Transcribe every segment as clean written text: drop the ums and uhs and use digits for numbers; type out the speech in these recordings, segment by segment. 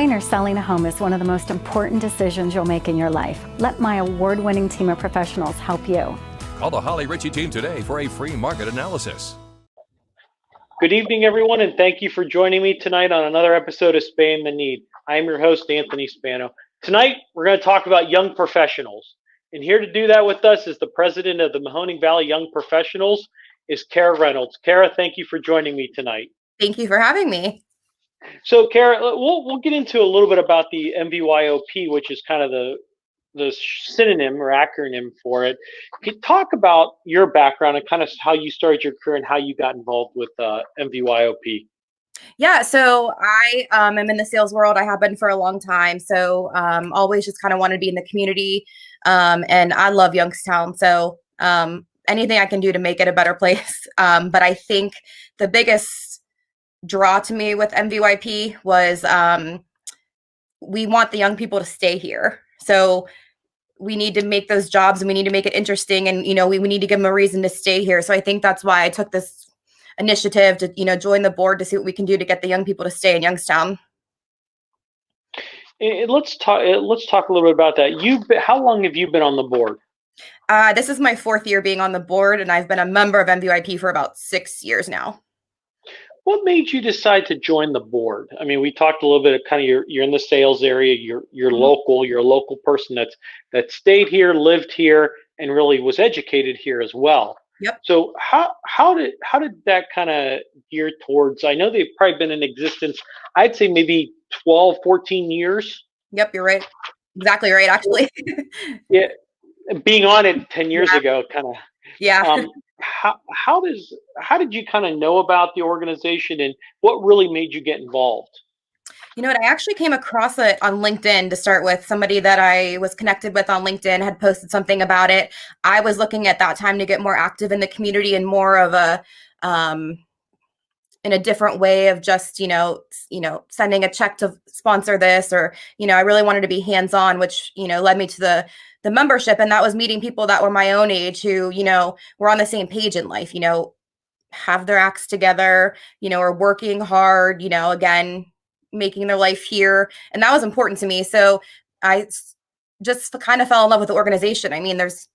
Buying or selling a home is one of the most important decisions you'll make in your life. Let my award-winning team of professionals help you. Call the Holly Ritchie team today for a free market analysis. Good evening, everyone, and thank you for joining me tonight on another episode of Spaying the Need. I am your host, Anthony Spano. Tonight, we're going to talk about young professionals. And here to do that with us is the president of the Mahoning Valley Young Professionals, is Cara Reynolds. Cara, thank you for joining me tonight. Thank you for having me. So, Cara, we'll get into a little bit about the MVYP, which is kind of the synonym or acronym for it. Can you talk about your background and kind of how you started your career and how you got involved with MVYP? Yeah, so I am in the sales world. I have been for a long time. So always just kind of wanted to be in the community. And I love Youngstown. So anything I can do to make it a better place. But I think the biggest draw to me with MVYP was we want the young people to stay here. So we need to make those jobs and we need to make it interesting. And, we need to give them a reason to stay here. So I think that's why I took this initiative to, join the board to see what we can do to get the young people to stay in Youngstown. Let's talk a little bit about that. How long have you been on the board? This is my 4th year being on the board, and I've been a member of MVYP for about 6 years now. What made you decide to join the board? I mean, we talked a little bit of kind of you're in the sales area, you're local, you're a local person that stayed here, lived here, and really was educated here as well. Yep. So how did that kind of gear towards? I know they've probably been in existence, I'd say maybe 12, 14 years. Yep, you're right. Exactly right, actually. Yeah, being on it 10 years ago, kind of. Yeah. How did you kind of know about the organization and what really made you get involved? You know what? I actually came across it on LinkedIn to start with. Somebody that I was connected with on LinkedIn had posted something about it. I was looking at that time to get more active in the community and more of a in a different way of just, sending a check to sponsor this, or, I really wanted to be hands-on, which, led me to the membership. And that was meeting people that were my own age who, were on the same page in life, have their acts together, are working hard, again, making their life here. And that was important to me. So I just kind of fell in love with the organization. I mean, there's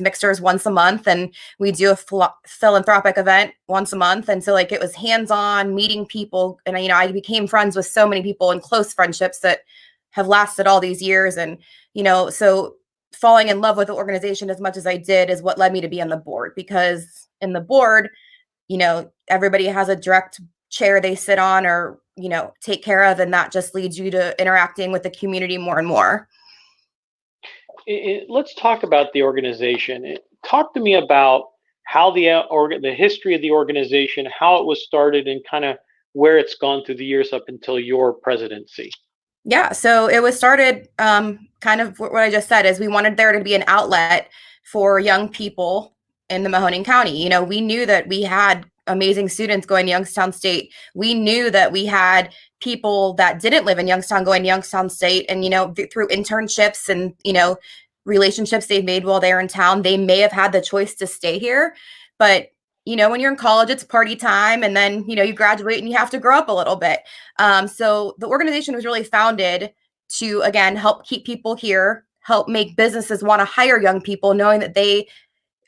mixers once a month, and we do a philanthropic event once a month. And so it was hands-on meeting people. And, I became friends with so many people and close friendships that have lasted all these years. And, so falling in love with the organization as much as I did is what led me to be on the board, because in the board, everybody has a direct chair they sit on or, take care of. And that just leads you to interacting with the community more and more. Let's talk about the organization. Talk to me about how the history of the organization, how it was started, and kind of where it's gone through the years up until your presidency. Yeah, so it was started kind of what I just said, is we wanted there to be an outlet for young people in the Mahoning County. We knew that we had amazing students going to Youngstown State. We knew that we had people that didn't live in Youngstown going to Youngstown State, and through internships and relationships they've made while they're in town, they may have had the choice to stay here. But when you're in college, it's party time, and then you graduate and you have to grow up a little bit. So the organization was really founded to, again, help keep people here, help make businesses want to hire young people, knowing that they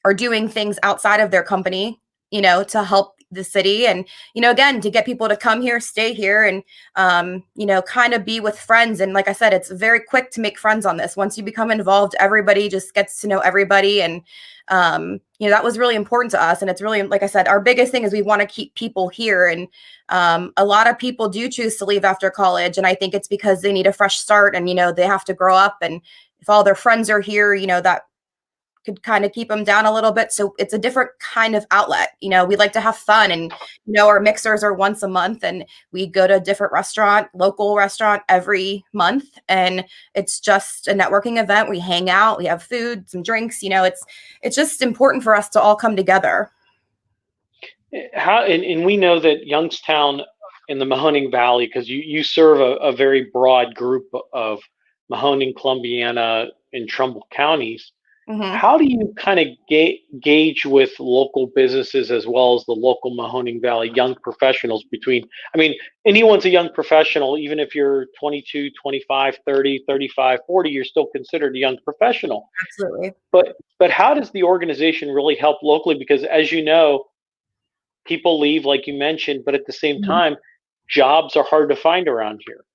are doing things outside of their company, to help the city, and again, to get people to come here, stay here, and kind of be with friends. And like I said, it's very quick to make friends on this. Once you become involved, everybody just gets to know everybody, and that was really important to us. And it's really, like I said, our biggest thing is we want to keep people here. And a lot of people do choose to leave after college, and I think it's because they need a fresh start, and they have to grow up, and if all their friends are here, that could kind of keep them down a little bit. So it's a different kind of outlet. We like to have fun, and, our mixers are once a month, and we go to a different local restaurant every month. And it's just a networking event. We hang out, we have food, some drinks, it's just important for us to all come together. And we know that Youngstown in the Mahoning Valley, because you serve a very broad group of Mahoning, Columbiana, and Trumbull counties. Mhm. How do you kind of gauge with local businesses as well as the local Mahoning Valley young professionals between, I mean, anyone's a young professional, even if you're 22, 25, 30, 35, 40, you're still considered a young professional. Absolutely. But how does the organization really help locally? Because as you know, people leave, like you mentioned, but at the same Mhm. time, jobs are hard to find around here.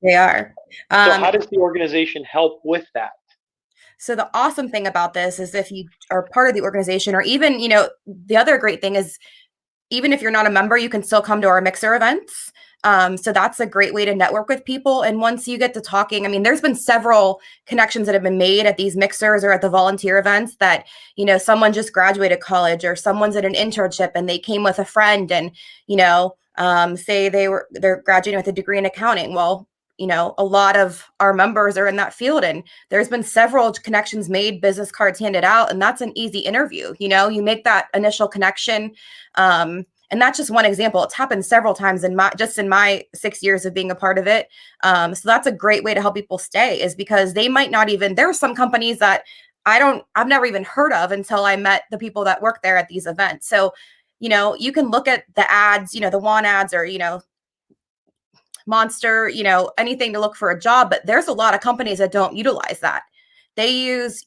They are. So Um, how does the organization help with that? so the awesome thing about this is if you are part of the organization, or even, the other great thing is even if you're not a member, you can still come to our mixer events. So that's a great way to network with people. And once you get to talking, I mean, there's been several connections that have been made at these mixers or at the volunteer events that, someone just graduated college or someone's at an internship and they came with a friend and, say they're graduating with a degree in accounting. Well, a lot of our members are in that field and there's been several connections made, business cards handed out, and that's an easy interview. You make that initial connection. And that's just one example. It's happened several times in my 6 years of being a part of it. So that's a great way to help people stay, is because they might not even, there are some companies that I've never even heard of until I met the people that work there at these events. So, you can look at the ads, the want ads, or, Monster, anything to look for a job, but there's a lot of companies that don't utilize that. They use,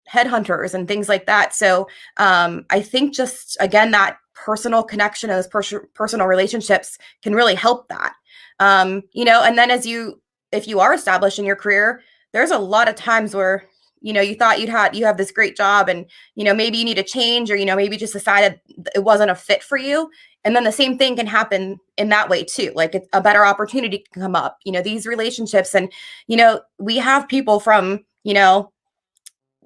headhunters and things like that. So I think just, again, that personal connection, those personal relationships can really help that. And then if you are established in your career, there's a lot of times where, you thought you have this great job and, maybe you need a change, or, maybe just decided it wasn't a fit for you. And then the same thing can happen in that way too. Like a better opportunity can come up, these relationships. And, we have people from,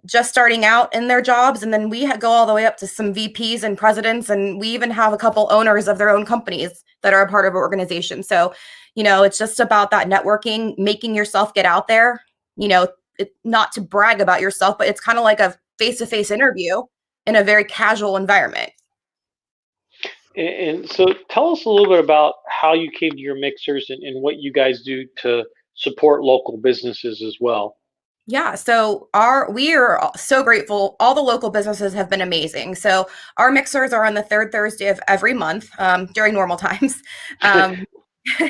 just starting out in their jobs. And then we go all the way up to some VPs and presidents. And we even have a couple owners of their own companies that are a part of our organization. So, it's just about that networking, making yourself get out there, not to brag about yourself, but it's kind of like a face-to-face interview in a very casual environment. And so tell us a little bit about how you came to your mixers and what you guys do to support local businesses as well. Yeah, so we are so grateful. All the local businesses have been amazing. So our mixers are on the third Thursday of every month during normal times. Um,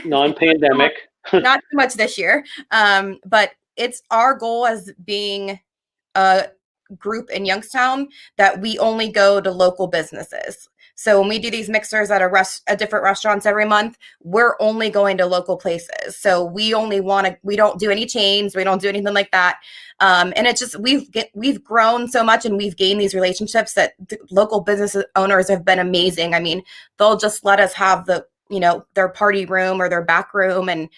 Non-pandemic. not too much this year, but it's our goal as being a group in Youngstown that we only go to local businesses. So when we do these mixers at different restaurants every month, we're only going to local places. So we don't do any chains. We don't do anything like that. And it's just, we've grown so much and we've gained these relationships that the local business owners have been amazing. I mean, they'll just let us have their party room or their back room. And,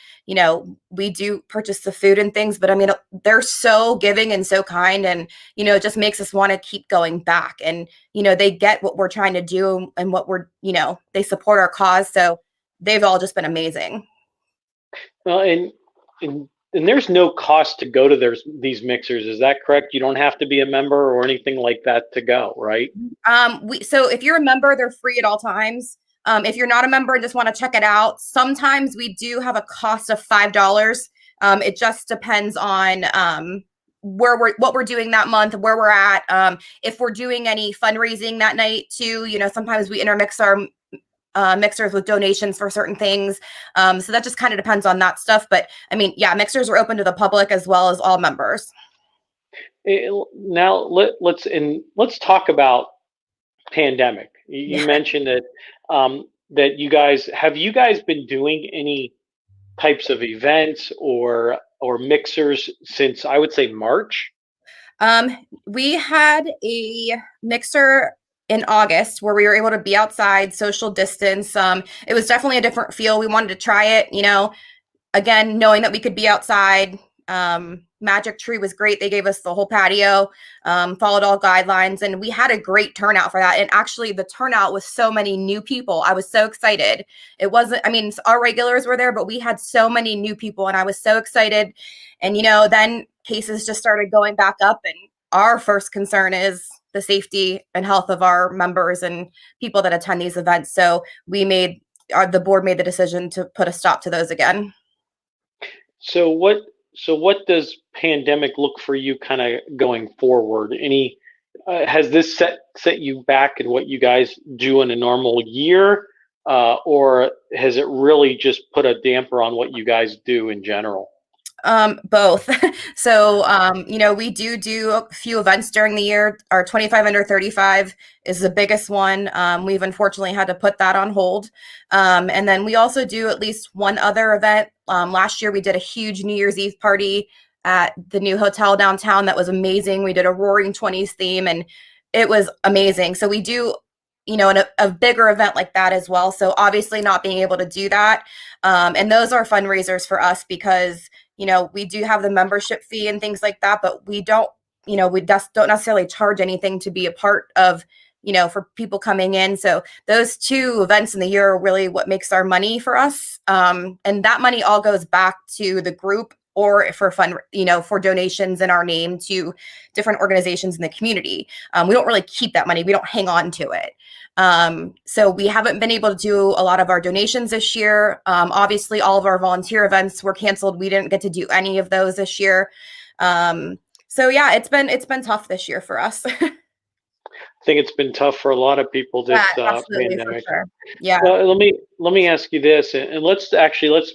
we do purchase the food and things, but I mean, they're so giving and so kind, and, it just makes us want to keep going back. And, they get what we're trying to do and what they support our cause. So they've all just been amazing. Well, and there's no cost to go to these mixers. Is that correct? You don't have to be a member or anything like that to go, right? So if you're a member, they're free at all times. If you're not a member and just want to check it out, sometimes we do have a cost of $5. It just depends on what we're doing that month, where we're at. If we're doing any fundraising that night too, sometimes we intermix our mixers with donations for certain things. So that just kind of depends on that stuff. But I mean, yeah, mixers are open to the public as well as all members. Now let's talk about pandemic. You mentioned that that you guys been doing any types of events or mixers since, I would say, March? We had a mixer in August where we were able to be outside, social distance. It was definitely a different feel. We wanted to try it, again, knowing that we could be outside. Magic Tree was great. They gave us the whole patio, followed all guidelines, and we had a great turnout for that. And actually the turnout was so many new people. I was so excited. It wasn't, I mean, our regulars were there, but we had so many new people and I was so excited. And, then cases just started going back up, and our first concern is the safety and health of our members and people that attend these events. So the board made the decision to put a stop to those again. So So what does pandemic look for you kind of going forward? Any has this set you back in what you guys do in a normal year, or has it really just put a damper on what you guys do in general? Both. So, we do a few events during the year. Our 25 under 35 is the biggest one. We've unfortunately had to put that on hold. And then we also do at least one other event. Last year we did a huge New Year's Eve party at the new hotel downtown. That was amazing. We did a Roaring 20s theme and it was amazing. So we do, a bigger event like that as well. So obviously not being able to do that. And those are fundraisers for us because we do have the membership fee and things like that, but we don't necessarily charge anything to be a part of, for people coming in. So those two events in the year are really what makes our money for us. And that money all goes back to the group or for for donations in our name to different organizations in the community. We don't really keep that money. We don't hang on to it. So we haven't been able to do a lot of our donations this year. Obviously all of our volunteer events were canceled. We didn't get to do any of those this year. So yeah, it's been tough this year for us. I think it's been tough for a lot of people this Absolutely, pandemic. for sure. Yeah. Well, let me ask you this, and let's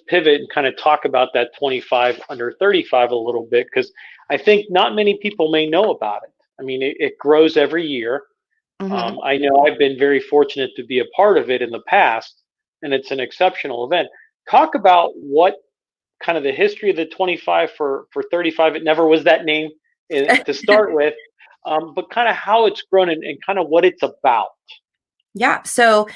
pivot and kind of talk about that 25 under 35 a little bit, because I think not many people may know about it. I mean, it grows every year. Mhm. I know I've been very fortunate to be a part of it in the past, and it's an exceptional event. Talk about what kind of the history of the 25 for 35. It never was that name to start with, but kind of how it's grown and kind of what it's about. Yeah. So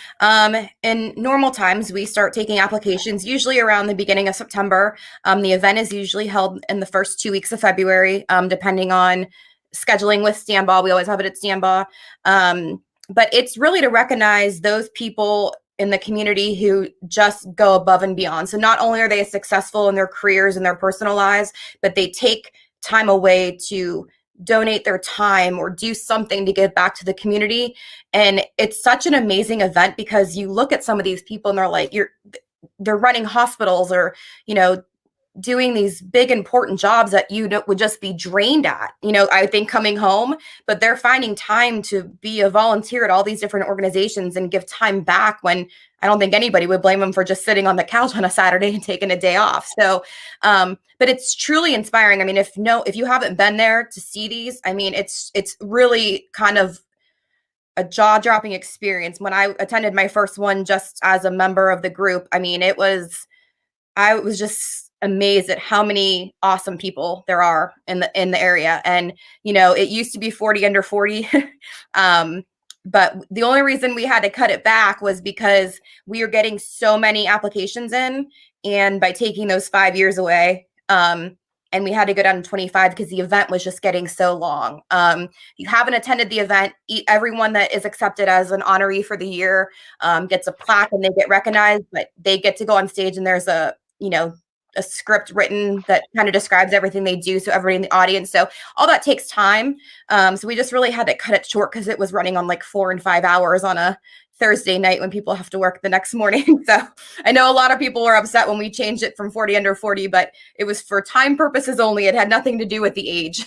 in normal times, we start taking applications usually around the beginning of September. The event is usually held in the first 2 weeks of February, depending on scheduling with Standby. We always have it at Standby. But it's really to recognize those people in the community who just go above and beyond. So not only are they successful in their careers and their personal lives, but they take time away to donate their time or do something to give back to the community. And it's such an amazing event because you look at some of these people and they're like, they're running hospitals or, doing these big important jobs that would just be drained at, I think coming home, but they're finding time to be a volunteer at all these different organizations and give time back when I don't think anybody would blame them for just sitting on the couch on a Saturday and taking a day off. So, but it's truly inspiring. I mean, if you haven't been there to see these, I mean, it's really kind of a jaw-dropping experience. When I attended my first one just as a member of the group, I mean, I was just amazed at how many awesome people there are in the area. And, it used to be 40 under 40. But the only reason we had to cut it back was because we were getting so many applications in. And by taking those 5 years away, and we had to go down to 25 because the event was just getting so long. You haven't attended the event, everyone that is accepted as an honoree for the year gets a plaque and they get recognized, but they get to go on stage and there's a script written that kind of describes everything they do. So everybody in the audience. So all that takes time. So we just really had to cut it short because it was running on like 4 and 5 hours on a Thursday night when people have to work the next morning. So I know a lot of people were upset when we changed it from 40 under 40, but it was for time purposes only. It had nothing to do with the age.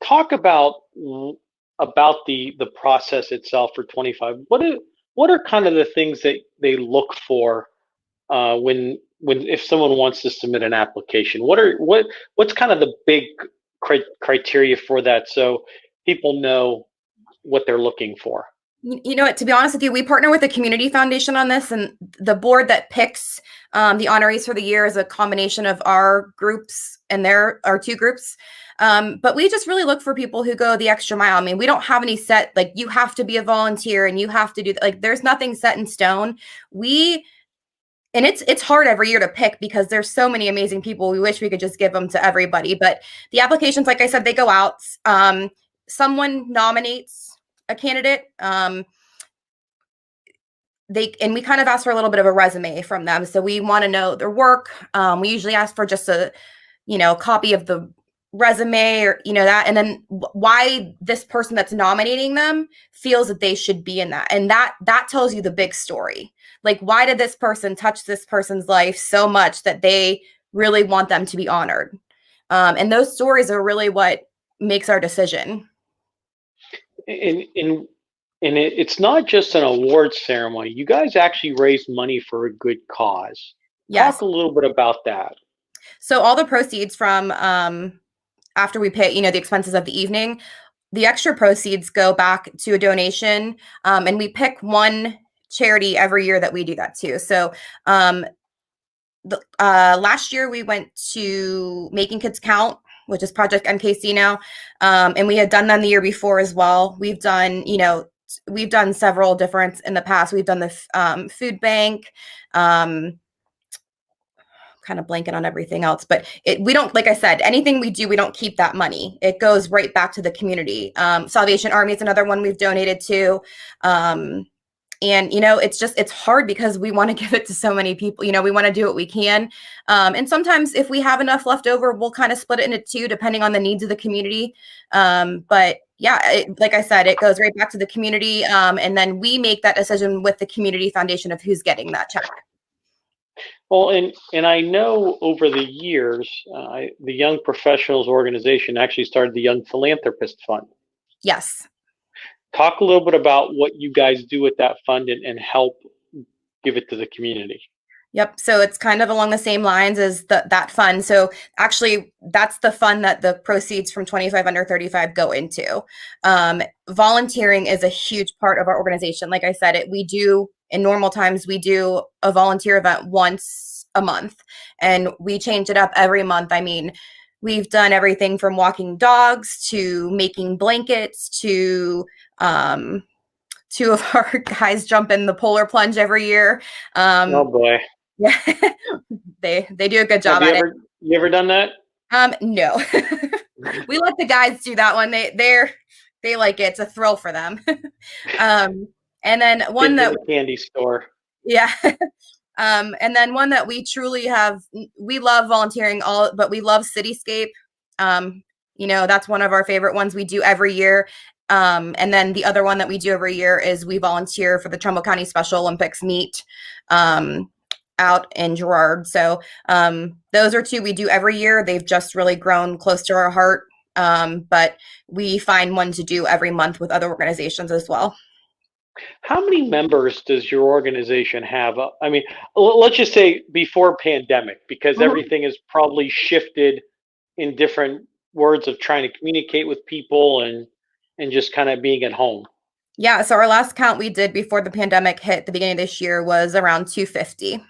Talk about the process itself for 25. What are kind of the things that they look for when if someone wants to submit an application? What's kind of the big criteria for that so people know what they're looking for? To be honest with you, we partner with the Community Foundation on this, and the board that picks the honorees for the year is a combination of our groups and our two groups. But we just really look for people who go the extra mile. I mean, we don't have any set, like you have to be a volunteer and you have to do that. Like there's nothing set in stone. And it's hard every year to pick because there's so many amazing people. We wish we could just give them to everybody. But the applications, like I said, they go out. Someone nominates a candidate. We kind of ask for a little bit of a resume from them. So we want to know their work. We usually ask for just a copy of the resume or that, and then why this person that's nominating them feels that they should be in that, and that tells you the big story. Like, why did this person touch this person's life so much that they really want them to be honored? And those stories are really what makes our decision. And it's not just an awards ceremony. You guys actually raise money for a good cause. Yes. Talk a little bit about that. So all the proceeds from after we pay, the expenses of the evening, the extra proceeds go back to a donation, and we pick one charity every year that we do that too. So last year we went to Making Kids Count, which is Project MKC now, and we had done them the year before as well. We've done, we've done several different in the past. We've done the food bank. Kind of blanking on everything else, but we don't, like I said, anything we do, we don't keep that money. It goes right back to the community. Salvation Army is another one we've donated to. And, it's hard because we want to give it to so many people. We want to do what we can. And sometimes if we have enough left over, we'll kind of split it into two, depending on the needs of the community. But yeah, like I said, it goes right back to the community. And then we make that decision with the community foundation of who's getting that check. Well, and I know over the years, the Young Professionals Organization actually started the Young Philanthropist Fund. Yes. Talk a little bit about what you guys do with that fund and help give it to the community. Yep. So it's kind of along the same lines as that fund. So actually, that's the fund that the proceeds from 25 under 35 go into. Volunteering is a huge part of our organization. Like I said, we do in normal times, we do a volunteer event once a month, and we change it up every month. I mean, we've done everything from walking dogs to making blankets to two of our guys jump in the polar plunge every year. Oh boy. Yeah, they do a good job at it. You ever done that? No. We let the guys do that one. They like it. It's a thrill for them. And then one that the candy store. Yeah. And then one that we truly we love volunteering but we love Cityscape. That's one of our favorite ones we do every year. And then the other one that we do every year is we volunteer for the Trumbull County Special Olympics meet out in Girard. So those are two we do every year. They've just really grown close to our heart. But we find one to do every month with other organizations as well. How many members does your organization have? I mean, let's just say before pandemic, because everything has probably shifted in different words of trying to communicate with people and just kind of being at home. Yeah. So our last count we did before the pandemic hit the beginning of this year was around 250.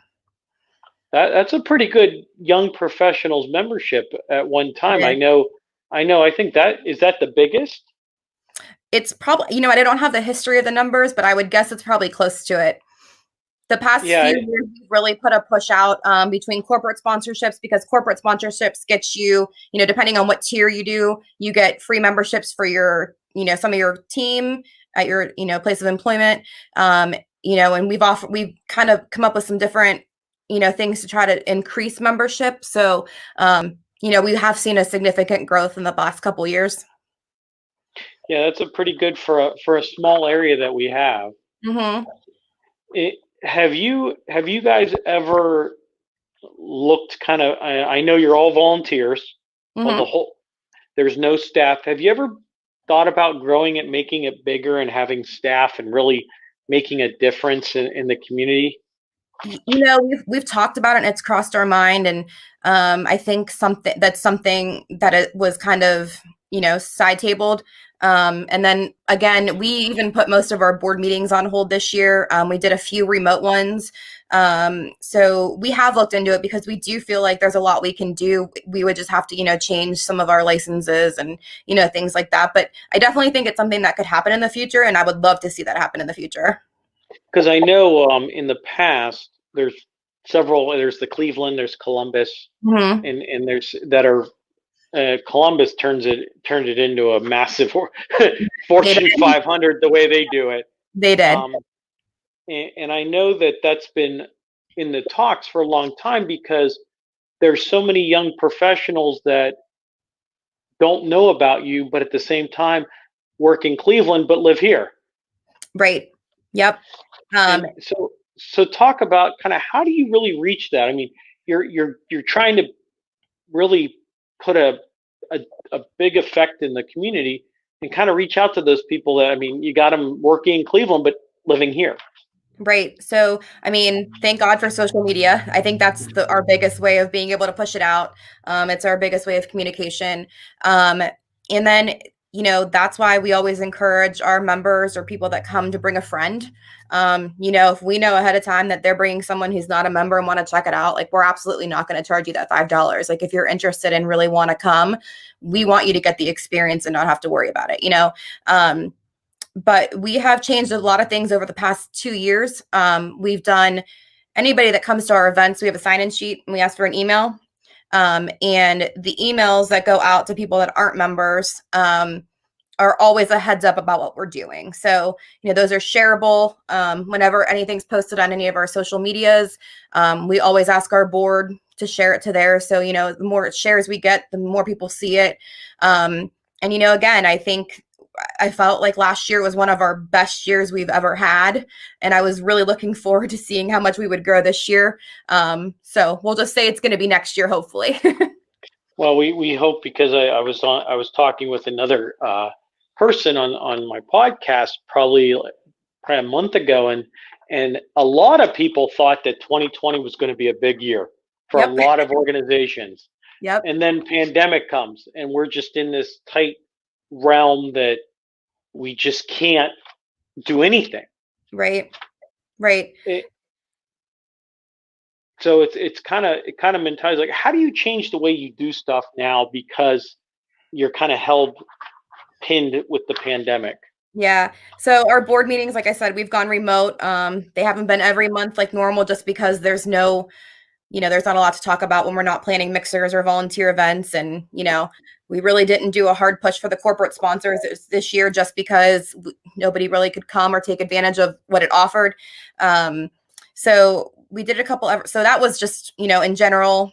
That's a pretty good Young Professionals membership at one time. Yeah. I think is that the biggest? It's probably, I don't have the history of the numbers, but I would guess it's probably close to it. The past few years, we've really put a push out between corporate sponsorships, because corporate sponsorships get you, depending on what tier you do, you get free memberships for your, some of your team at your, place of employment. And we've kind of come up with some different, things to try to increase membership. So, we have seen a significant growth in the last couple of years. Yeah, that's a pretty good for a small area that we have. Mm-hmm. Have you guys ever looked kind of? I know you're all volunteers. Mm-hmm. There's no staff. Have you ever thought about growing it, making it bigger, and having staff, and really making a difference in the community? We've talked about it, and it's crossed our mind, and I think something that it was kind of side tabled. And then again, we even put most of our board meetings on hold this year. We did a few remote ones. So we have looked into it because we do feel like there's a lot we can do. We would just have to, change some of our licenses and, things like that. But I definitely think it's something that could happen in the future, and I would love to see that happen in the future. Because I know in the past, there's the Cleveland, there's Columbus, mm-hmm. and there's that are Columbus turned it into a massive Fortune 500 the way they do it. They did. And I know that's been in the talks for a long time, because there's so many young professionals that don't know about you, but at the same time work in Cleveland but live here. Right. Yep. So talk about kind of how do you really reach that? I mean, you're trying to really put a, a big effect in the community and kind of reach out to those people that, I mean, you got them working in Cleveland, but living here. Right. So, I mean, thank God for social media. I think that's our biggest way of being able to push it out. It's our biggest way of communication. And then, that's why we always encourage our members or people that come to bring a friend. If we know ahead of time that they're bringing someone who's not a member and want to check it out, like we're absolutely not going to charge you that $5. Like if you're interested and really want to come, we want you to get the experience and not have to worry about it, but we have changed a lot of things over the past 2 years. We've done anybody that comes to our events, we have a sign-in sheet and we ask for an email. And the emails that go out to people that aren't members are always a heads up about what we're doing. So, those are shareable. Whenever anything's posted on any of our social medias, we always ask our board to share it to theirs. So, the more shares we get, the more people see it. And, again, I felt like last year was one of our best years we've ever had. And I was really looking forward to seeing how much we would grow this year. So we'll just say it's going to be next year, hopefully. Well, we hope, because I was talking with another person on my podcast probably a month ago, and a lot of people thought that 2020 was going to be a big year for a lot of organizations. Yep. And then pandemic comes, and we're just in this tight realm that we just can't do anything. Right. So it kind of mentality, like, how do you change the way you do stuff now because you're kind of held pinned with the pandemic? Yeah. So our board meetings, like I said, we've gone remote. They haven't been every month like normal, just because there's not a lot to talk about when we're not planning mixers or volunteer events. And, we really didn't do a hard push for the corporate sponsors this year just because nobody really could come or take advantage of what it offered. So we did a couple of, so that was just, in general,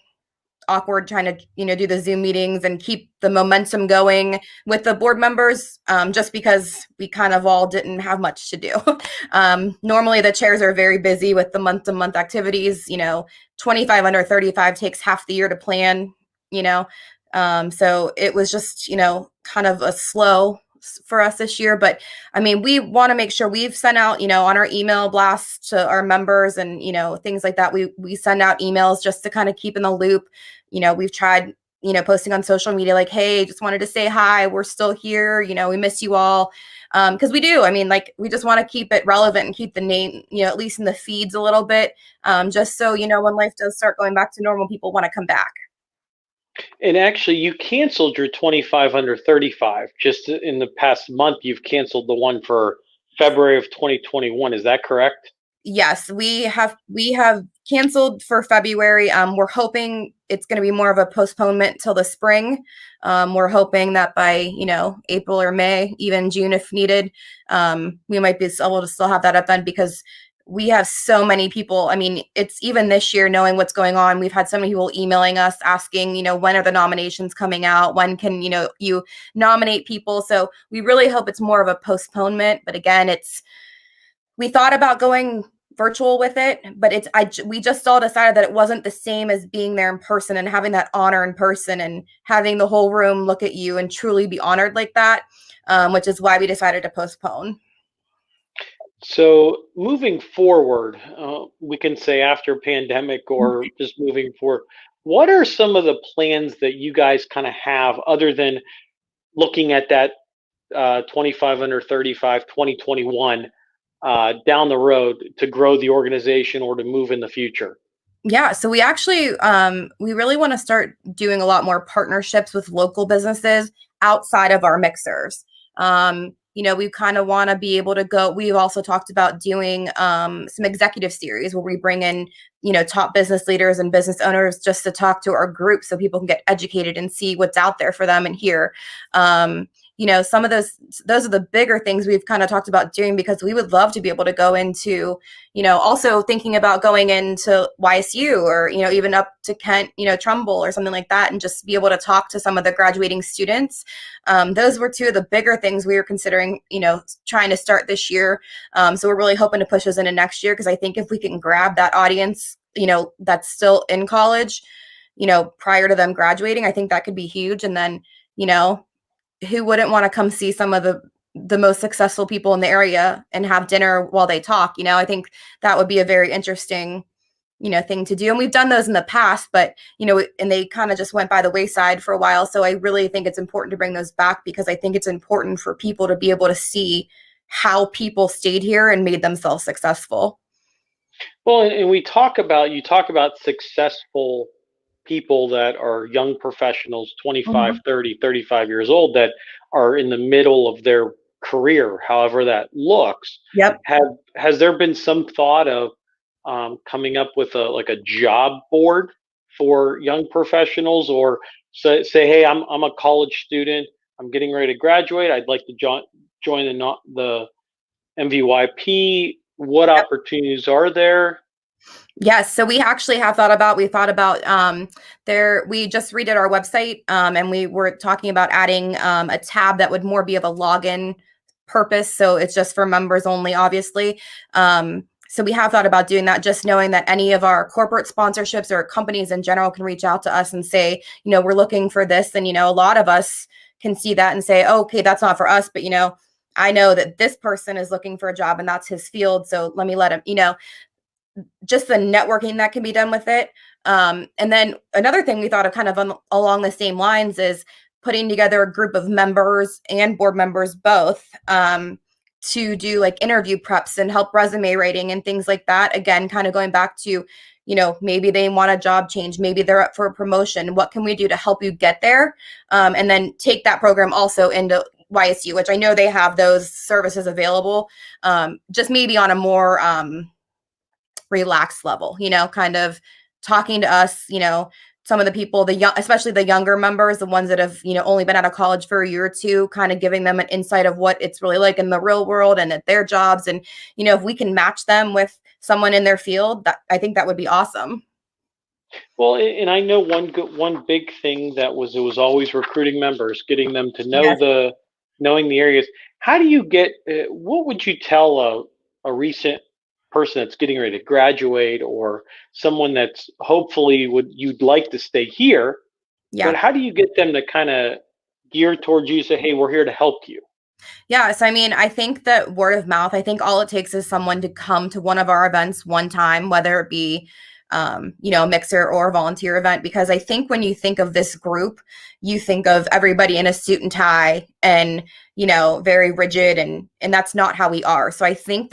awkward trying to, do the Zoom meetings and keep the momentum going with the board members, just because we kind of all didn't have much to do. Normally the chairs are very busy with the month-to-month activities, 25 under 35 takes half the year to plan, so it was just, kind of a slow for us this year. But I mean, we want to make sure we've sent out, on our email blasts to our members and, things like that. We send out emails just to kind of keep in the loop. We've tried, posting on social media, like, hey, just wanted to say hi. We're still here. We miss you all. Because we do. I mean, like, we just want to keep it relevant and keep the name, at least in the feeds a little bit, just so, when life does start going back to normal, people want to come back. And actually, you canceled your 25 under 35 just in the past month. You've canceled the one for February of 2021. Is that correct? Yes, we have canceled for February. We're hoping it's going to be more of a postponement till the spring. We're hoping that by, April or May, even June if needed, we might be able to still have that event, because we have so many people. I mean, it's even this year, knowing what's going on, we've had so many people emailing us asking, when are the nominations coming out? When can, you nominate people? So we really hope it's more of a postponement. But again, we thought about going virtual with it, but we just all decided that it wasn't the same as being there in person and having that honor in person and having the whole room look at you and truly be honored like that, which is why we decided to postpone. So moving forward, we can say after pandemic or just moving forward, what are some of the plans that you guys kind of have other than looking at that 25 under 35 2021 down the road to grow the organization or to move in the future? Yeah, so we actually, we really want to start doing a lot more partnerships with local businesses outside of our mixers. We kind of want to be able to go. We've also talked about doing some executive series where we bring in, top business leaders and business owners just to talk to our group so people can get educated and see what's out there for them and hear. some of those are the bigger things we've kind of talked about doing, because we would love to be able to go into, also thinking about going into YSU or, even up to Kent, Trumbull or something like that, and just be able to talk to some of the graduating students. Those were two of the bigger things we were considering, trying to start this year. So we're really hoping to push those into next year, because I think if we can grab that audience, that's still in college, prior to them graduating, I think that could be huge. And then, who wouldn't want to come see some of the most successful people in the area and have dinner while they talk? I think that would be a very interesting, thing to do. And we've done those in the past, but, and they kind of just went by the wayside for a while. So I really think it's important to bring those back, because I think it's important for people to be able to see how people stayed here and made themselves successful. Well, and you talk about successful people that are young professionals, 25, 30, 35 years old, that are in the middle of their career, however that looks. Yep. Has there been some thought of coming up with a job board for young professionals, or say, hey, I'm a college student, I'm getting ready to graduate, I'd like to join the MVYP. What opportunities are there? Yes. So we actually have thought about we just redid our website, and we were talking about adding a tab that would more be of a login purpose. So it's just for members only, obviously. So we have thought about doing that, just knowing that any of our corporate sponsorships or companies in general can reach out to us and say, we're looking for this. And, a lot of us can see that and say, oh, okay, that's not for us. But, I know that this person is looking for a job and that's his field. So let me let him, just the networking that can be done with it. And then another thing we thought of kind of along the same lines is putting together a group of members and board members both, to do like interview preps and help resume writing and things like that. Again, kind of going back to, maybe they want a job change, maybe they're up for a promotion. What can we do to help you get there? And then take that program also into YSU, which I know they have those services available, just maybe on a more relaxed level, kind of talking to us, some of the people, especially the younger members, the ones that have, only been out of college for a year or two, kind of giving them an insight of what it's really like in the real world and at their jobs. And, if we can match them with someone in their field, I think that would be awesome. Well, and I know one big thing it was always recruiting members, getting them to know knowing the areas. How do you get, what would you tell a recent person that's getting ready to graduate, or someone that's hopefully you'd like to stay here, but how do you get them to kind of gear towards you, say, hey, we're here to help you? Yes. I mean, I think that word of mouth, I think all it takes is someone to come to one of our events one time, whether it be a mixer or a volunteer event, because I think when you think of this group, you think of everybody in a suit and tie and, very rigid, and that's not how we are. So I think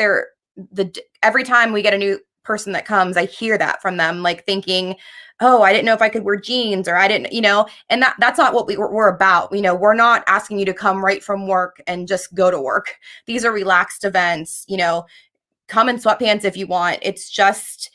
every time we get a new person that comes, I hear that from them, like thinking, oh, I didn't know if I could wear jeans, or I didn't, and that's not what we're about. We're not asking you to come right from work and just go to work. These are relaxed events, come in sweatpants if you want. It's just,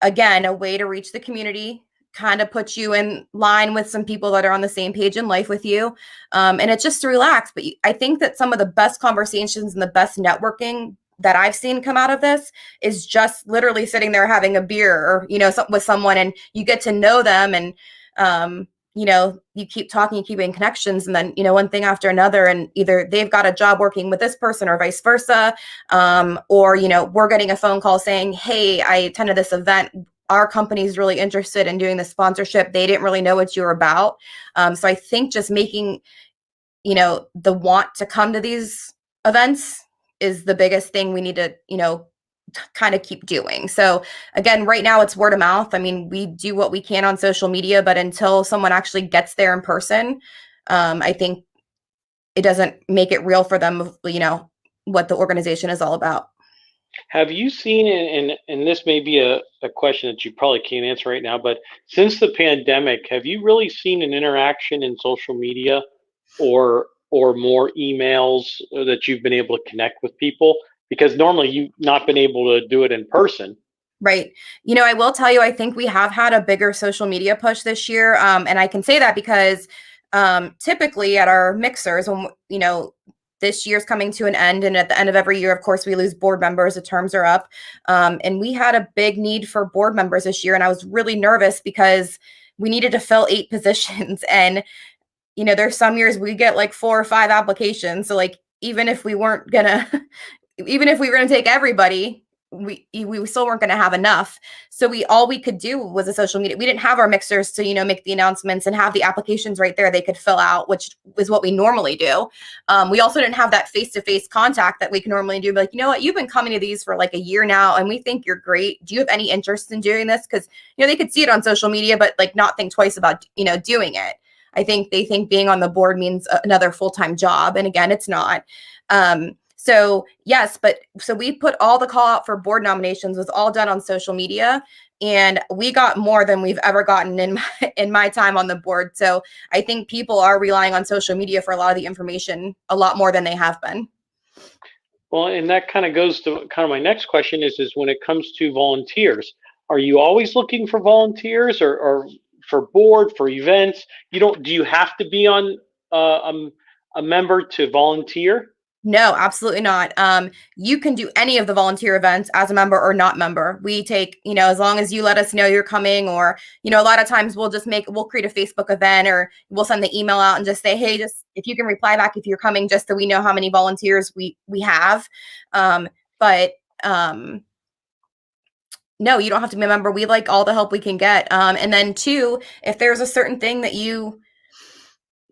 again, a way to reach the community, kind of put you in line with some people that are on the same page in life with you. And it's just to relax. But I think that some of the best conversations and the best networking that I've seen come out of this is just literally sitting there having a beer, or, with someone, and you get to know them, and, you keep talking, you keep making connections, and then, one thing after another, and either they've got a job working with this person or vice versa. Or, we're getting a phone call saying, hey, I attended this event, our company's really interested in doing the sponsorship. They didn't really know what you were about. So I think just making, the want to come to these events is the biggest thing we need to, kind of keep doing. So again, right now it's word of mouth. I mean, we do what we can on social media, but until someone actually gets there in person, I think it doesn't make it real for them, what the organization is all about. Have you seen, and this may be a question that you probably can't answer right now, but since the pandemic, have you really seen an interaction in social media, or more emails that you've been able to connect with people? Because normally you've not been able to do it in person. Right. I will tell you, I think we have had a bigger social media push this year. And I can say that because typically at our mixers, when, this year's coming to an end, and at the end of every year, of course, we lose board members. The terms are up. And we had a big need for board members this year. And I was really nervous because we needed to fill 8 positions. And, there's some years we get like 4 or 5 applications. So like, even if we were going to take everybody, we still weren't going to have enough. So all we could do was a social media. We didn't have our mixers to, make the announcements and have the applications right there they could fill out, which is what we normally do. We also didn't have that face-to-face contact that we can normally do. But like, you know what, you've been coming to these for like a year now, and we think you're great. Do you have any interest in doing this? Because, they could see it on social media, but like not think twice about, doing it. I think they think being on the board means another full-time job. And again, it's not. So yes, so we put all the call out for board nominations was all done on social media, and we got more than we've ever gotten in my time on the board. So I think people are relying on social media for a lot of the information a lot more than they have been. Well, and that kind of goes to kind of my next question is when it comes to volunteers, are you always looking for volunteers or for board, for events? Do you have to be on a member to volunteer? No, absolutely not. You can do any of the volunteer events as a member or not member. We take, as long as you let us know you're coming, or, a lot of times we'll create a Facebook event, or we'll send the email out and just say, hey, just if you can reply back if you're coming, just so we know how many volunteers we have. No, you don't have to be a member. We like all the help we can get. And then 2, if there's a certain thing that you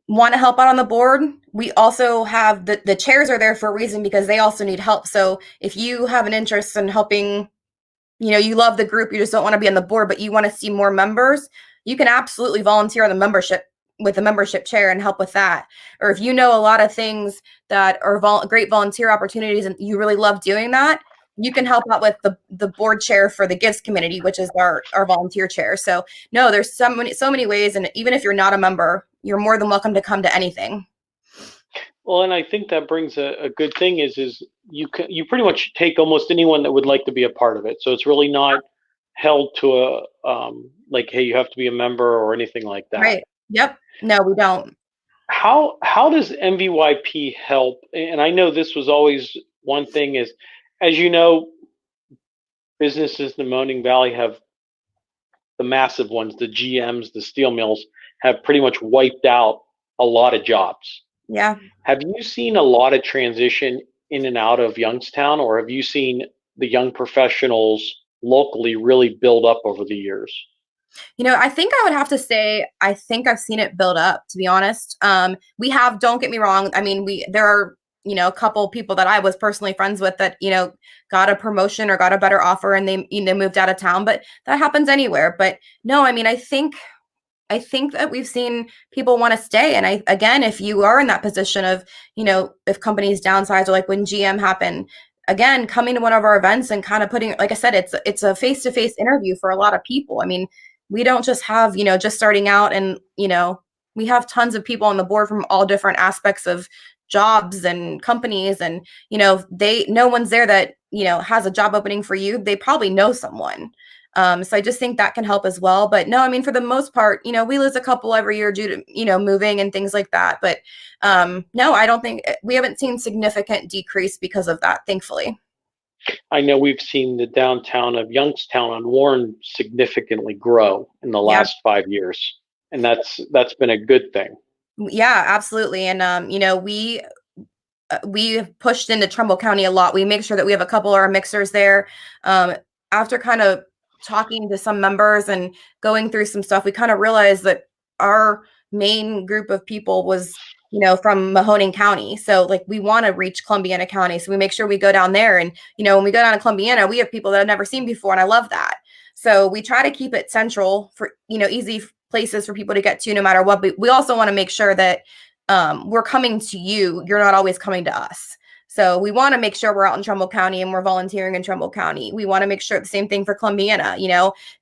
want to help out on the board, we also have the chairs are there for a reason, because they also need help. So if you have an interest in helping, you love the group, you just don't want to be on the board, but you want to see more members, you can absolutely volunteer on the membership with the membership chair and help with that. Or if you know a lot of things that are great volunteer opportunities and you really love doing that, you can help out with the board chair for the gifts committee, which is our volunteer chair. So no, there's so many ways. And even if you're not a member, you're more than welcome to come to anything. Well, and I think that brings a good thing is you pretty much take almost anyone that would like to be a part of it. So it's really not held to like, hey, you have to be a member or anything like that. Right. Yep. No, we don't. How does MVYP help? And I know this was always one thing is, as you know, businesses in the Mahoning Valley have the massive ones, the GMs, the steel mills, have pretty much wiped out a lot of jobs. Yeah. Have you seen a lot of transition in and out of Youngstown, or have you seen the young professionals locally really build up over the years? I think I would have to say, I think I've seen it build up, to be honest. We have, don't get me wrong. I mean, there are, a couple people that I was personally friends with that, got a promotion or got a better offer and they, moved out of town, but that happens anywhere. But no, I mean, I think that we've seen people want to stay. And again, if you are in that position of, if companies downsize, or like when GM happened, again, coming to one of our events and kind of putting, like I said, it's a face-to-face interview for a lot of people. I mean, we don't just have, just starting out and, we have tons of people on the board from all different aspects of jobs and companies, and no one's there that has a job opening for you. They probably know someone. So I just think that can help as well. But no, I mean, for the most part, we lose a couple every year due to moving and things like that. But no, I don't think we haven't seen significant decrease because of that, thankfully. I know we've seen the downtown of Youngstown on Warren significantly grow in the last 5 years, and that's been a good thing. Yeah, absolutely. And, we pushed into Trumbull County a lot. We make sure that we have a couple of our mixers there. After kind of talking to some members and going through some stuff, we kind of realized that our main group of people was, from Mahoning County. So like, we want to reach Columbiana County. So we make sure we go down there. And, when we go down to Columbiana, we have people that I've never seen before. And I love that. So we try to keep it central for, easy places for people to get to no matter what. But we also want to make sure that we're coming to you. You're not always coming to us. So we want to make sure we're out in Trumbull County and we're volunteering in Trumbull County. We want to make sure the same thing for Columbiana.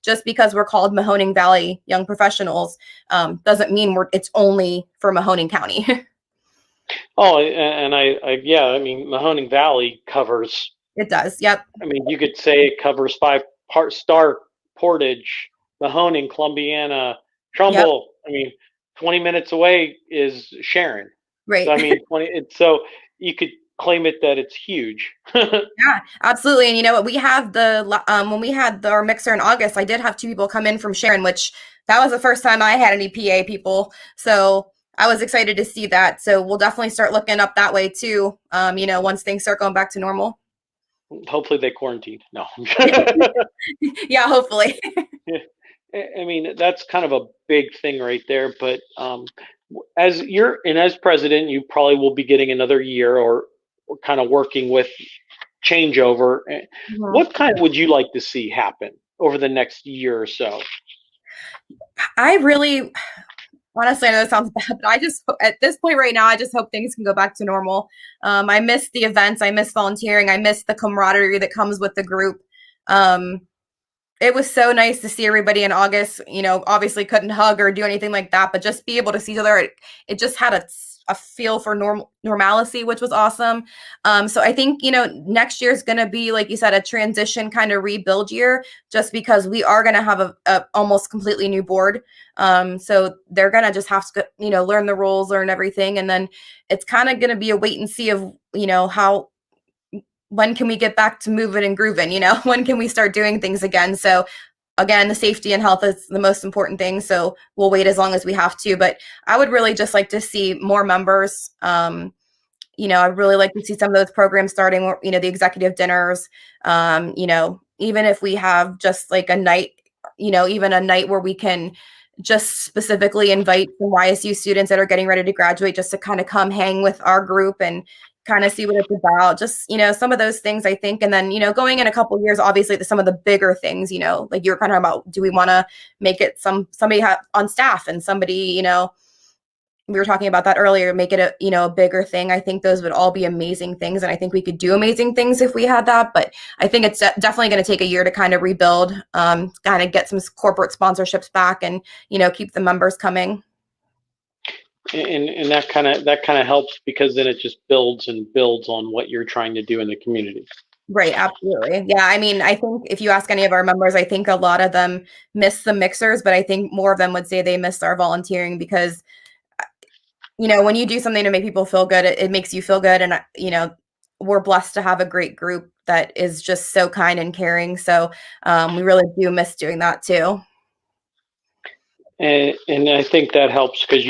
Just because we're called Mahoning Valley Young Professionals doesn't mean it's only for Mahoning County. Oh, and I mean, Mahoning Valley covers. It does. Yep. I mean, you could say it covers 5 Stark, Portage, Mahoning, Columbiana, Trumbull. Yep. I mean, 20 minutes away is Sharon. Right. So, I mean, so you could claim it that it's huge. Yeah, absolutely. And you know what? We have when we had our mixer in August, I did have 2 people come in from Sharon, which that was the first time I had any PA people. So I was excited to see that. So we'll definitely start looking up that way too. Once things start going back to normal. Hopefully they quarantine. No. Yeah, hopefully. I mean, that's kind of a big thing right there. But as president, you probably will be getting another year or kind of working with changeover. What kind would you like to see happen over the next year or so? I really, honestly, I know that sounds bad, but at this point right now, I just hope things can go back to normal. I miss the events. I miss volunteering. I miss the camaraderie that comes with the group. It was so nice to see everybody in August. Obviously couldn't hug or do anything like that, but just be able to see each other. It just had a feel for normalcy, which was awesome. So I think, next year is going to be, like you said, a transition kind of rebuild year, just because we are going to have a almost completely new board. So they're going to just have to, learn the rules, learn everything. And then it's kind of going to be a wait and see of, when can we get back to moving and grooving? When can we start doing things again? So again, the safety and health is the most important thing. So we'll wait as long as we have to. But I would really just like to see more members. I'd really like to see some of those programs starting, the executive dinners, even if we have just like a night, even a night where we can just specifically invite some YSU students that are getting ready to graduate just to kind of come hang with our group and kind of see what it's about. Just, some of those things, I think. And then, going in a couple of years, obviously some of the bigger things, like you were kind of about, do we want to make it somebody on staff and somebody, we were talking about that earlier, make it a bigger thing. I think those would all be amazing things. And I think we could do amazing things if we had that. But I think it's definitely going to take a year to kind of rebuild, kind of get some corporate sponsorships back and, keep the members coming. And that kind of helps, because then it just builds and builds on what you're trying to do in the community. Right, absolutely. Yeah, I mean, I think if you ask any of our members, I think a lot of them miss the mixers, but I think more of them would say they miss our volunteering, because when you do something to make people feel good, it makes you feel good. And we're blessed to have a great group that is just so kind and caring. So we really do miss doing that too. And I think that helps, because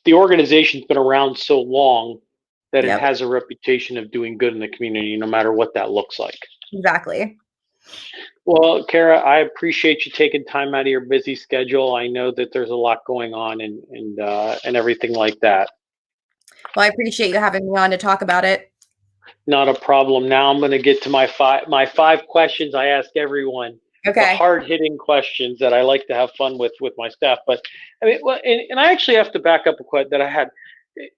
the organization's been around so long that it has a reputation of doing good in the community, no matter what that looks like. Exactly. Well, Cara, I appreciate you taking time out of your busy schedule. I know that there's a lot going on and everything like that. Well, I appreciate you having me on to talk about it. Not a problem. Now I'm going to get to my five questions I ask everyone. Okay. The hard-hitting questions that I like to have fun with my staff. But I mean, well, and I actually have to back up a question that I had.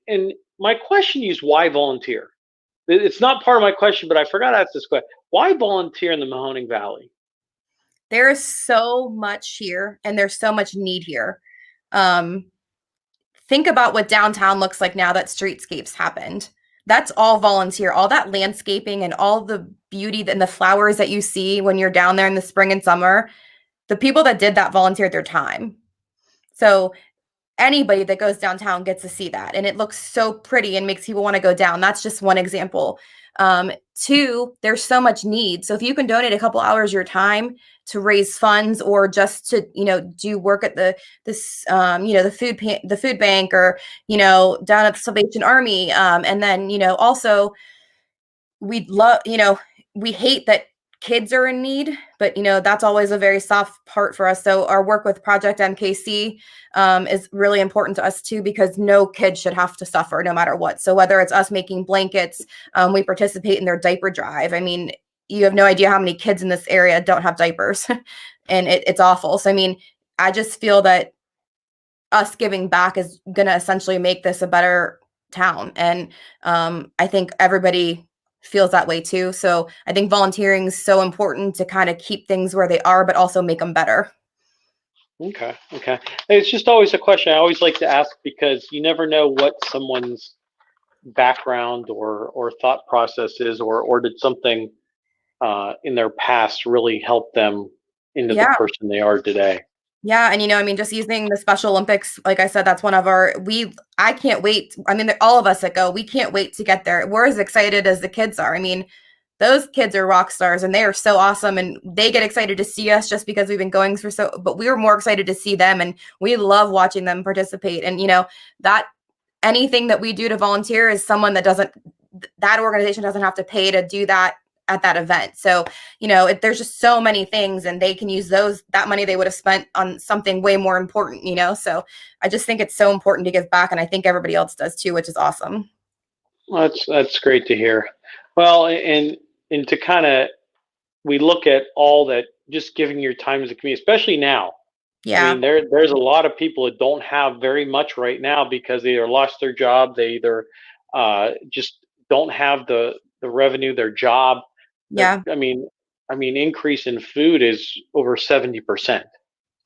And my question is, why volunteer? It's not part of my question, but I forgot to ask this question. Why volunteer in the Mahoning Valley? There is so much here, and there's so much need here. Think about what downtown looks like now that streetscapes happened. That's all volunteer. All that landscaping and all the beauty and the flowers that you see when you're down there in the spring and summer, the people that did that volunteered their time. So anybody that goes downtown gets to see that. And it looks so pretty and makes people want to go down. That's just one example. 2, there's so much need. So if you can donate a couple hours of your time to raise funds, or just to, do work at the food bank, or, down at the Salvation Army. And then, also we'd love, we hate that kids are in need, but that's always a very soft part for us. So our work with Project MKC is really important to us too, because no kid should have to suffer no matter what. So whether it's us making blankets, we participate in their diaper drive. I mean, you have no idea how many kids in this area don't have diapers and it's awful. So, I mean, I just feel that us giving back is going to essentially make this a better town. And I think everybody feels that way too. So I think volunteering is so important to kind of keep things where they are, but also make them better. Okay. It's just always a question I always like to ask, because you never know what someone's background or thought process is, or did something in their past really help them into the person they are today. Yeah, and I mean, just using the Special Olympics, like I said, that's one of our I can't wait. I mean, all of us that go, we can't wait to get there. We're as excited as the kids are. I mean, those kids are rock stars and they are so awesome and they get excited to see us just because we've been going for but we were more excited to see them and we love watching them participate. And that anything that we do to volunteer is someone that organization doesn't have to pay to do that at that event. So, there's just so many things and they can use that money they would have spent on something way more important, So I just think it's so important to give back. And I think everybody else does too, which is awesome. Well, that's great to hear. Well, and to kind of, we look at all that, just giving your time to the community, especially now. Yeah. I mean, there's a lot of people that don't have very much right now because they either lost their job, they either just don't have the revenue, their job. Yeah. I mean, increase in food is over 70%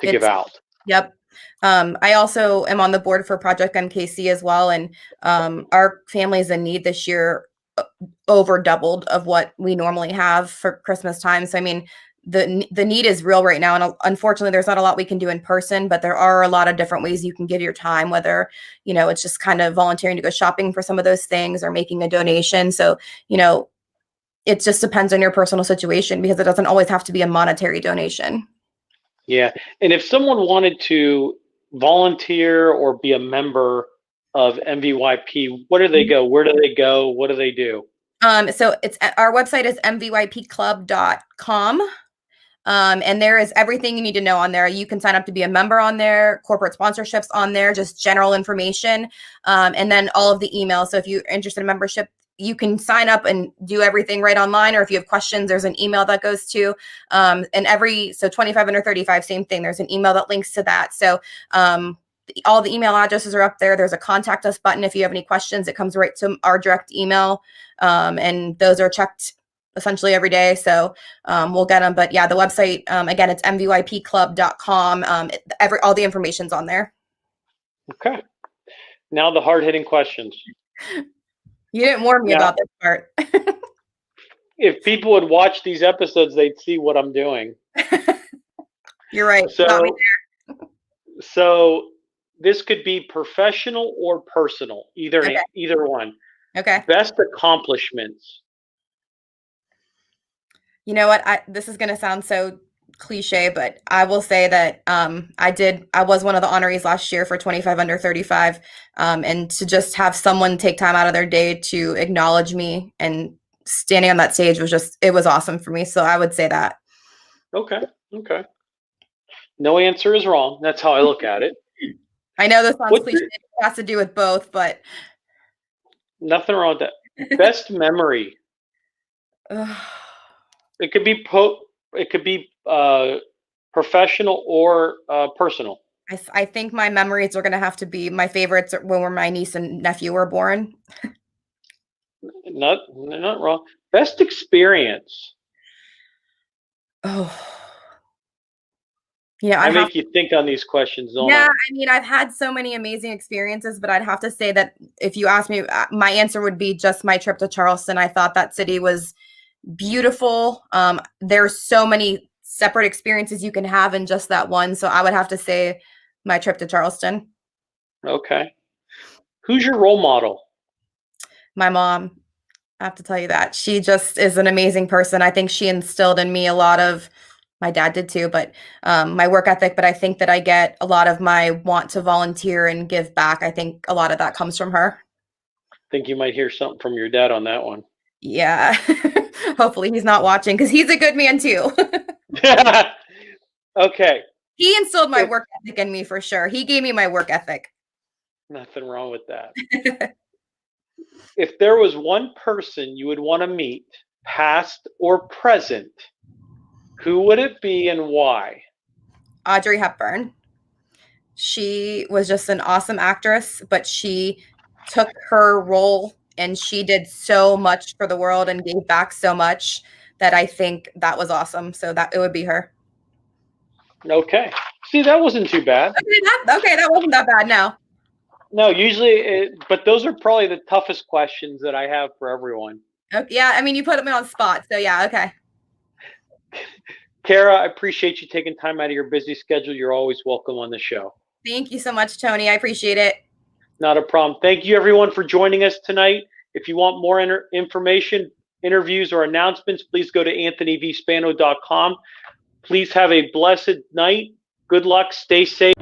to give out. Yep. I also am on the board for Project MKC as well. And our families in need this year over doubled of what we normally have for Christmas time. So, I mean, the need is real right now. And unfortunately, there's not a lot we can do in person, but there are a lot of different ways you can give your time, whether, it's just kind of volunteering to go shopping for some of those things or making a donation. So, it just depends on your personal situation because it doesn't always have to be a monetary donation. Yeah. And if someone wanted to volunteer or be a member of MVYP, where do they go? Where do they go? What do they do? So our website is mvypclub.com. And there is everything you need to know on there. You can sign up to be a member on there, corporate sponsorships on there, just general information. And then all of the emails. So if you're interested in membership, you can sign up and do everything right online. Or if you have questions, there's an email that goes to, so 25 under 35, same thing. There's an email that links to that. So, all the email addresses are up there. There's a contact us button. If you have any questions, it comes right to our direct email. And those are checked essentially every day. So we'll get them. But yeah, the website, again, it's mvypclub.com. All the information's on there. Okay. Now the hard-hitting questions. You didn't warn me about this part. If people would watch these episodes, they'd see what I'm doing. You're right. So this could be professional or personal, either one. Okay. Best accomplishments. You know what? This is going to sound so cliche, but I will say that I was one of the honorees last year for 25 under 35. And to just have someone take time out of their day to acknowledge me and standing on that stage it was awesome for me. So I would say that. Okay. No answer is wrong. That's how I look at it. I know this sounds cliche. It has to do with both, but nothing wrong with that. Best memory. It could be professional or personal. I think my memories are going to have to be my favorites when my niece and nephew were born. Not wrong. Best experience. Oh. I make you think on these questions, don't I? Yeah, I mean, I've had so many amazing experiences, but I'd have to say that if you ask me, my answer would be just my trip to Charleston. I thought that city was beautiful. There's so many separate experiences you can have in just that one. So I would have to say my trip to Charleston. Okay. Who's your role model? My mom. I have to tell you that. She just is an amazing person. I think she instilled in me a lot of, my dad did too, but my work ethic. But I think that I get a lot of my want to volunteer and give back. I think a lot of that comes from her. I think you might hear something from your dad on that one. Yeah. Hopefully he's not watching because he's a good man too. Okay. He instilled my work ethic in me for sure. He gave me my work ethic. Nothing wrong with that. If there was one person you would want to meet, past or present, who would it be and why? Audrey Hepburn. She was just an awesome actress, but she took her role and she did so much for the world and gave back so much that I think that was awesome. So that it would be her. Okay. See, that wasn't too bad. Okay, that wasn't that bad now. No, usually, but those are probably the toughest questions that I have for everyone. Okay, yeah, I mean, you put me on the spot, so yeah, okay. Cara, I appreciate you taking time out of your busy schedule. You're always welcome on the show. Thank you so much, Tony. I appreciate it. Not a problem. Thank you, everyone, for joining us tonight. If you want more information, interviews, or announcements, please go to anthonyvspano.com. Please have a blessed night. Good luck. Stay safe.